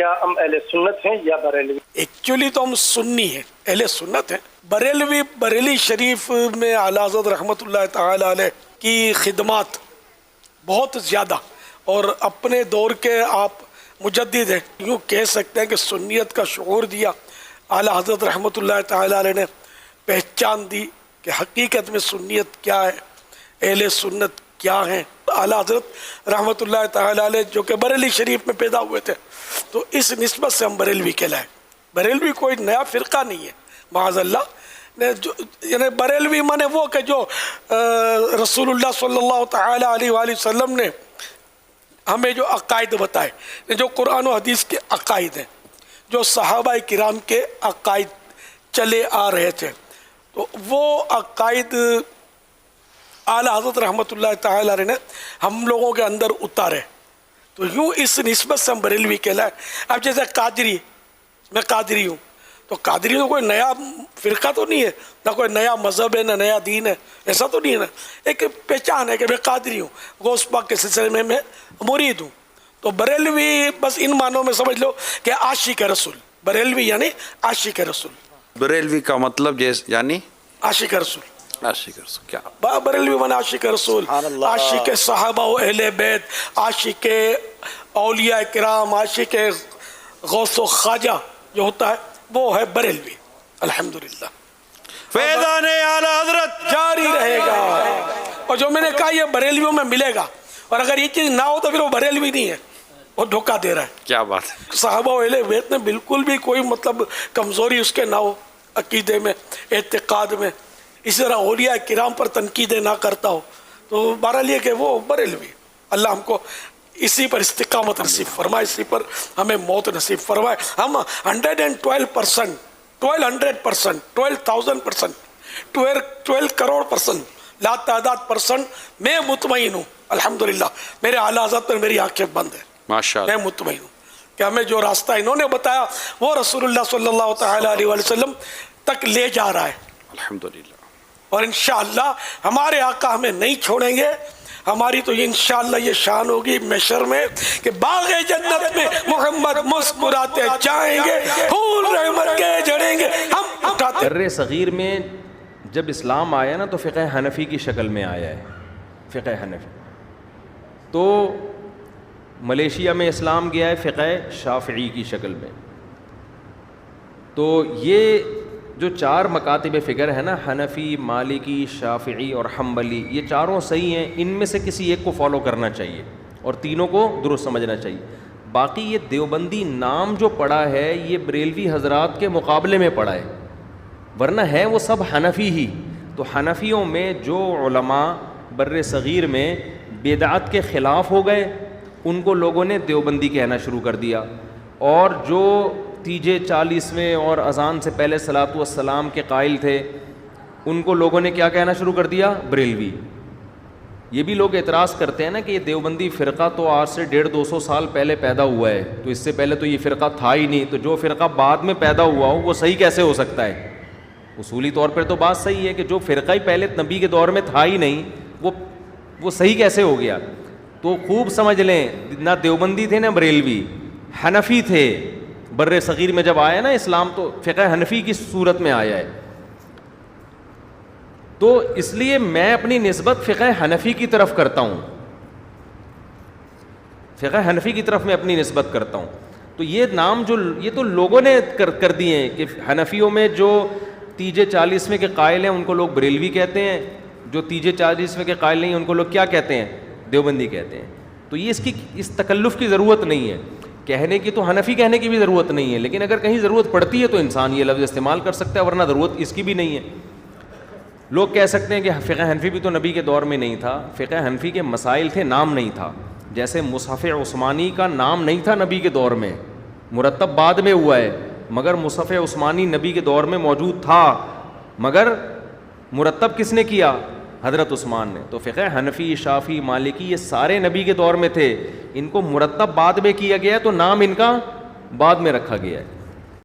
کیا ہم اہل سنت ہیں یا بریلوی؟ ایکچولی تو ہم سنی ہیں، اہل سنت ہیں۔ بریلی شریف میں اعلیٰ حضرت رحمۃ اللہ تعالی علیہ کی خدمات بہت زیادہ، اور اپنے دور کے آپ مجدد ہیں، یوں کہہ سکتے ہیں کہ سنیت کا شعور دیا اعلیٰ حضرت رحمۃ اللہ تعالی علیہ نے، پہچان دی کہ حقیقت میں سنیت کیا ہے، اہل سنت کیا ہیں۔ اعلیٰ حضرت رحمۃ اللہ تعالی علیہ جو کہ بریلی شریف میں پیدا ہوئے تھے، تو اس نسبت سے ہم بریلوی کہلائے۔ بریلوی کوئی نیا فرقہ نہیں ہے، معاذ اللہ، یعنی بریلوی مانے وہ کہ جو رسول اللہ صلی اللہ تعالی علیہ وآلہ وسلم نے ہمیں جو عقائد بتائے، جو قرآن و حدیث کے عقائد ہیں، جو صحابہ کرام کے عقائد چلے آ رہے تھے، تو وہ عقائد اعلیٰ حضرت رحمۃ اللہ تعالی علیہ نے ہم لوگوں کے اندر اتارے، تو یوں اس نسبت سے ہم بریلوی کہلائے۔ اب جیسے قادری، میں قادری ہوں، تو قادری تو کوئی نیا فرقہ تو نہیں ہے، نہ کوئی نیا مذہب ہے، نہ نیا دین ہے، ایسا تو نہیں ہے نا، ایک پہچان ہے کہ میں قادری ہوں، غوث پاک کے سلسلے میں مرید ہوں۔ تو بریلوی بس ان معنوں میں سمجھ لو کہ عاشق رسول، بریلوی یعنی عاشق رسول۔ بریلوی کا مطلب یعنی عاشق رسول، عاشق رسول، کیا بریلوی من عاشق رسول، عاشق صحابہ و اہل بیت، عاشق اولیاء کرام، عاشق غوث و خواجہ جو ہوتا ہے وہ ہے بریلوی۔ الحمدللہ فیضان اعلیٰ حضرت جاری رہے گا، اور جو میں نے کہا یہ بریلویوں میں ملے گا، اور اگر یہ چیز نہ ہو تو پھر وہ بریلوی نہیں ہے، وہ دھوکہ دے رہا ہے۔ کیا بات ہے، صحابہ و اہل بیت میں بالکل بھی کوئی مطلب کمزوری اس کے نہ ہو، عقیدے میں، اعتقاد میں، اسی طرح اولیاء کرام پر تنقیدیں نہ کرتا ہو، تو بہرحال یہ کہ وہ بریلوی۔ اللہ ہم کو اسی پر استقامت نصیب فرمائے، اسی پر ہمیں موت نصیب فرمائے۔ ہم 112%، 1200%، 12,000%، 12 کروڑ % لا تعداد % میں مطمئن ہوں، الحمدللہ میرے اعلیٰ حضرت پر میری آنکھیں بند ہیں، ماشاءاللہ، میں مطمئن ہوں کہ ہمیں جو راستہ انہوں نے بتایا وہ رسول اللہ صلی اللہ تعالی علیہ وآلہ وسلم تک لے جا رہا ہے، الحمدللہ، اور انشاءاللہ ہمارے آقا ہمیں نہیں چھوڑیں گے۔ ہماری تو انشاءاللہ یہ شان ہوگی محشر میں کہ باغ جنت میں محمد مسکراتے جائیں گے، پھول رحمت کے جھڑیں گے، ہم اٹھاتے۔ بر صغیر میں جب اسلام آیا نا تو فقہ حنفی کی شکل میں آیا ہے، فقہ حنفی۔ تو ملیشیا میں اسلام گیا ہے فقہ شافعی کی شکل میں۔ تو یہ جو 4 مکاتب فکر ہے نا، حنفی، مالکی، شافعی اور حنبلی، یہ چاروں صحیح ہیں، ان میں سے کسی ایک کو فالو کرنا چاہیے اور تینوں کو درست سمجھنا چاہیے۔ باقی یہ دیوبندی نام جو پڑا ہے یہ بریلوی حضرات کے مقابلے میں پڑا ہے، ورنہ ہے وہ سب حنفی ہی۔ تو حنفیوں میں جو علماء بر صغیر میں بدعت کے خلاف ہو گئے ان کو لوگوں نے دیوبندی کہنا شروع کر دیا، اور جو تیجے 40ویں اور اذان سے پہلے صلاۃ والسلام کے قائل تھے ان کو لوگوں نے کیا کہنا شروع کر دیا؟ بریلوی۔ یہ بھی لوگ اعتراض کرتے ہیں نا کہ یہ دیوبندی فرقہ تو آج سے 150-200 سال پہلے پیدا ہوا ہے، تو اس سے پہلے تو یہ فرقہ تھا ہی نہیں، تو جو فرقہ بعد میں پیدا ہوا ہو وہ صحیح کیسے ہو سکتا ہے؟ اصولی طور پر تو بات صحیح ہے کہ جو فرقہ ہی پہلے نبی کے دور میں تھا ہی نہیں وہ صحیح کیسے ہو گیا؟ تو خوب سمجھ لیں، نہ دیوبندی تھے نہ بریلوی، حنفی تھے۔ بر صغیر میں جب آیا نا اسلام تو فقہ حنفی کی صورت میں آیا ہے، تو اس لیے میں اپنی نسبت فقہ حنفی کی طرف کرتا ہوں، فقہ حنفی کی طرف میں اپنی نسبت کرتا ہوں۔ تو یہ نام جو یہ تو لوگوں نے کر دیے ہیں کہ حنفیوں میں جو تیجے 40ویں کے قائل ہیں ان کو لوگ بریلوی کہتے ہیں، جو تیجے 40ویں کے قائل نہیں ان کو لوگ کیا کہتے ہیں؟ دیوبندی کہتے ہیں۔ تو یہ اس تکلف کی ضرورت نہیں ہے، کہنے کی تو حنفی کہنے کی بھی ضرورت نہیں ہے، لیکن اگر کہیں ضرورت پڑتی ہے تو انسان یہ لفظ استعمال کر سکتا ہے، ورنہ ضرورت اس کی بھی نہیں ہے۔ لوگ کہہ سکتے ہیں کہ فقہ حنفی بھی تو نبی کے دور میں نہیں تھا، فقہ حنفی کے مسائل تھے، نام نہیں تھا۔ جیسے مصحف عثمانی کا نام نہیں تھا نبی کے دور میں، مرتب بعد میں ہوا ہے، مگر مصحف عثمانی نبی کے دور میں موجود تھا، مگر مرتب کس نے کیا؟ حضرت عثمان نے۔ تو فقہ حنفی، شافعی، مالکی یہ سارے نبی کے دور میں تھے، ان کو مرتب بعد میں کیا گیا ہے، تو نام ان کا بعد میں رکھا گیا ہے۔